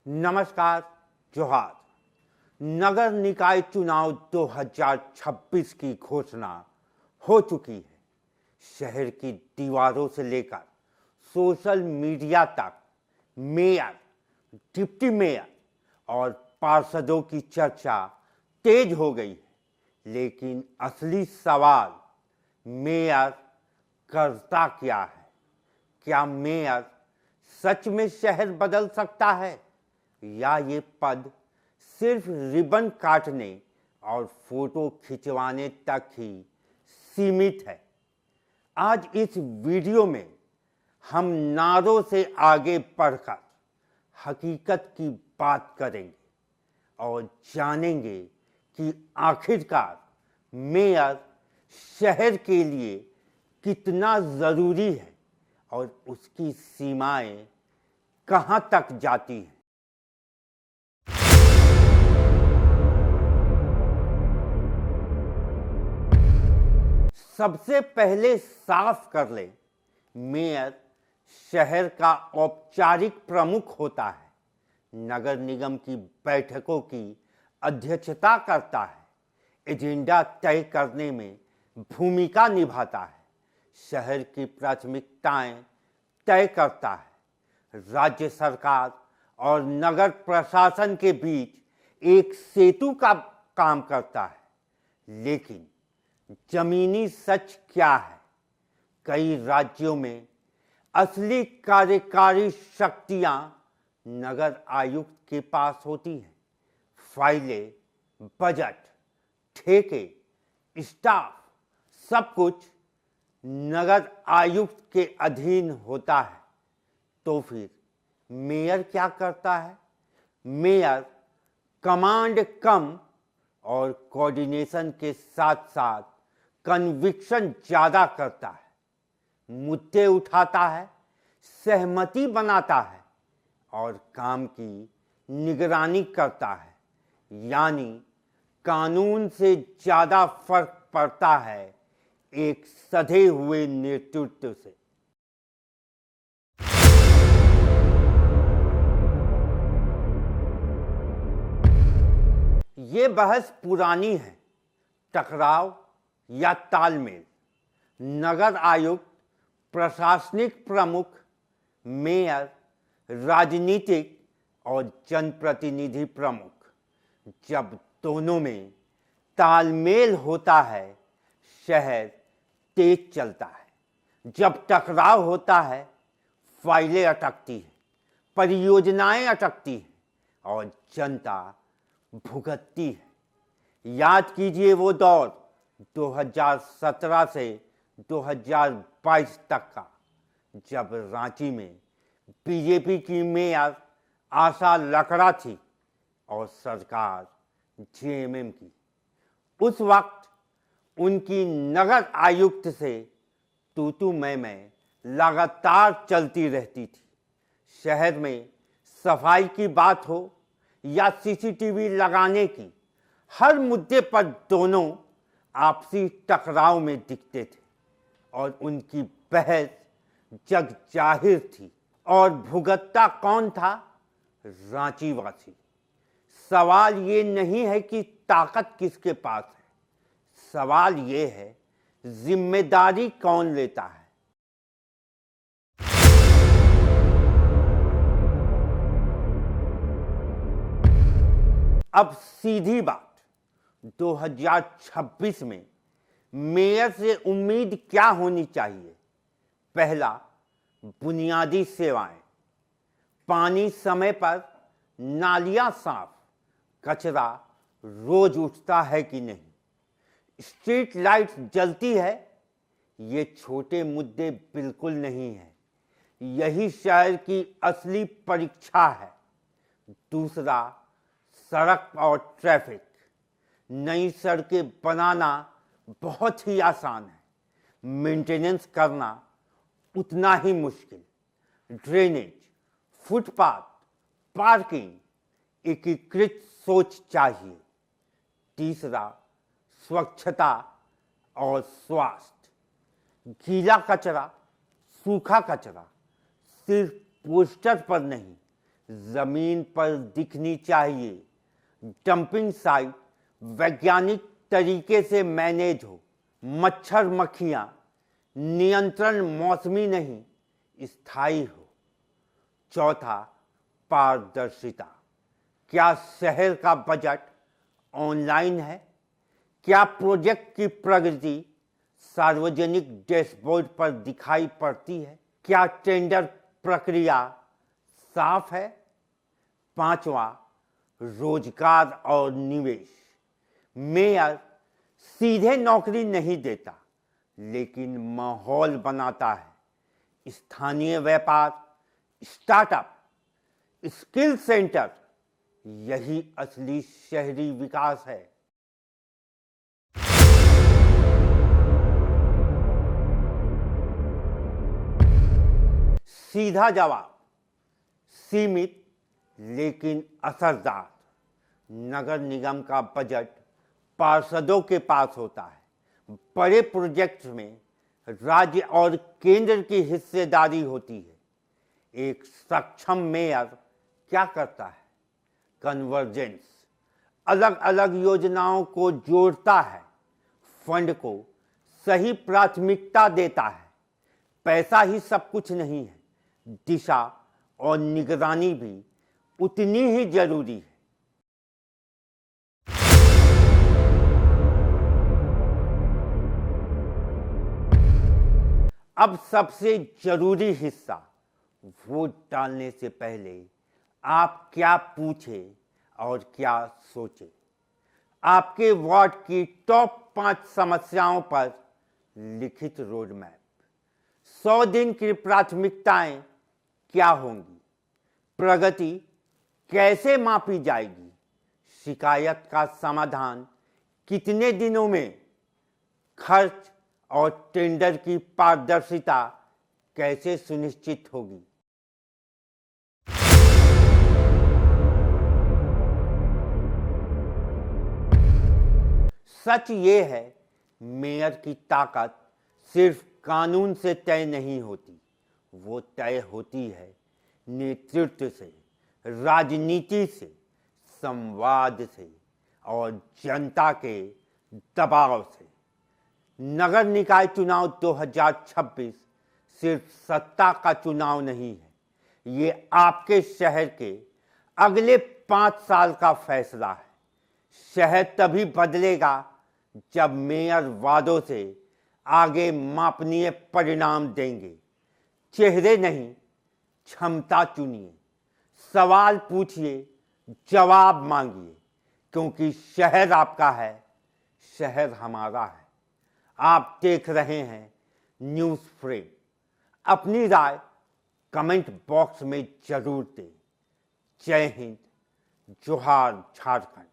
नमस्कार, जोहार। नगर निकाय चुनाव 2026 की घोषणा हो चुकी है। शहर की दीवारों से लेकर सोशल मीडिया तक मेयर, डिप्टी मेयर और पार्षदों की चर्चा तेज हो गई है। लेकिन असली सवाल मेयर करता क्या है? क्या मेयर सच में शहर बदल सकता है या ये पद सिर्फ रिबन काटने और फोटो खिंचवाने तक ही सीमित है? आज इस वीडियो में हम नारों से आगे बढ़कर हकीकत की बात करेंगे और जानेंगे कि आखिरकार मेयर शहर के लिए कितना ज़रूरी है और उसकी सीमाएं कहां तक जाती हैं। सबसे पहले साफ कर ले, मेयर शहर का औपचारिक प्रमुख होता है। नगर निगम की बैठकों की अध्यक्षता करता है, एजेंडा तय करने में भूमिका निभाता है, शहर की प्राथमिकताएं तय करता है, राज्य सरकार और नगर प्रशासन के बीच एक सेतु का काम करता है। लेकिन जमीनी सच क्या है? कई राज्यों में असली कार्यकारी शक्तियां नगर आयुक्त के पास होती हैं। फाइलें, बजट, ठेके, स्टाफ, सब कुछ नगर आयुक्त के अधीन होता है। तो फिर मेयर क्या करता है? मेयर कमांड कम और कोऑर्डिनेशन के साथ साथ कन्विक्शन ज़्यादा करता है, मुद्दे उठाता है, सहमति बनाता है और काम की निगरानी करता है। यानी कानून से ज़्यादा फर्क पड़ता है एक सधे हुए नेतृत्व से। ये बहस पुरानी है, टकराव या तालमेल। नगर आयुक्त प्रशासनिक प्रमुख, मेयर राजनीतिक और जनप्रतिनिधि प्रमुख। जब दोनों में तालमेल होता है, शहर तेज चलता है। जब टकराव होता है, फाइलें अटकती हैं, परियोजनाएं अटकती हैं और जनता भुगतती है। याद कीजिए वो दौर 2017 से 2022 तक का, जब रांची में बीजेपी की मेयर आशा लकड़ा थी और सरकार जेएमएम की। उस वक्त उनकी नगर आयुक्त से तू मैं लगातार चलती रहती थी। शहर में सफाई की बात हो या सीसीटीवी लगाने की, हर मुद्दे पर दोनों आपसी टकराव में दिखते थे और उनकी बहस जग जाहिर थी। और भुगतता कौन था? रांची वासी। सवाल ये नहीं है कि ताकत किसके पास है, सवाल ये है जिम्मेदारी कौन लेता है। अब सीधी बात, 2026 में मेयर से उम्मीद क्या होनी चाहिए? पहला, बुनियादी सेवाएं, पानी समय पर, नालियां साफ, कचरा रोज उठता है कि नहीं, स्ट्रीट लाइट जलती है। ये छोटे मुद्दे बिल्कुल नहीं है, यही शहर की असली परीक्षा है। दूसरा, सड़क और ट्रैफिक। नई सड़कें बनाना बहुत ही आसान है, मेंटेनेंस करना उतना ही मुश्किल। ड्रेनेज, फुटपाथ, पार्किंग, एकीकृत सोच चाहिए। तीसरा, स्वच्छता और स्वास्थ्य। गीला कचरा, सूखा कचरा सिर्फ पोस्टर पर नहीं, जमीन पर दिखनी चाहिए। डंपिंग साइट वैज्ञानिक तरीके से मैनेज हो। मच्छर मक्खियां नियंत्रण मौसमी नहीं स्थायी हो। चौथा, पारदर्शिता। क्या शहर का बजट ऑनलाइन है? क्या प्रोजेक्ट की प्रगति सार्वजनिक डैशबोर्ड पर दिखाई पड़ती है? क्या टेंडर प्रक्रिया साफ है? पांचवा, रोजगार और निवेश। मेयर सीधे नौकरी नहीं देता, लेकिन माहौल बनाता है। स्थानीय व्यापार, स्टार्टअप, स्किल सेंटर, यही असली शहरी विकास है। सीधा जवाब, सीमित लेकिन असरदार। नगर निगम का बजट पार्षदों के पास होता है। बड़े प्रोजेक्ट्स में राज्य और केंद्र की हिस्सेदारी होती है। एक सक्षम मेयर क्या करता है? कन्वर्जेंस, अलग अलग योजनाओं को जोड़ता है, फंड को सही प्राथमिकता देता है। पैसा ही सब कुछ नहीं है, दिशा और निगरानी भी उतनी ही जरूरी है। अब सबसे जरूरी हिस्सा, वोट डालने से पहले आप क्या पूछें और क्या सोचें। आपके वार्ड की टॉप 5 समस्याओं पर लिखित रोड मैप। 100 दिन की प्राथमिकताएं क्या होंगी? प्रगति कैसे मापी जाएगी? शिकायत का समाधान कितने दिनों में? खर्च और टेंडर की पारदर्शिता कैसे सुनिश्चित होगी? सच ये है, मेयर की ताकत सिर्फ कानून से तय नहीं होती, वो तय होती है नेतृत्व से, राजनीति से, संवाद से और जनता के दबाव से। नगर निकाय चुनाव 2026 सिर्फ सत्ता का चुनाव नहीं है, ये आपके शहर के अगले 5 साल का फैसला है। शहर तभी बदलेगा जब मेयर वादों से आगे मापनीय परिणाम देंगे। चेहरे नहीं, क्षमता चुनिए, सवाल पूछिए, जवाब मांगिए, क्योंकि शहर आपका है, शहर हमारा है। आप देख रहे हैं न्यूज़ फ्रेम। अपनी राय कमेंट बॉक्स में जरूर दें। जय हिंद, जोहार झारखंड।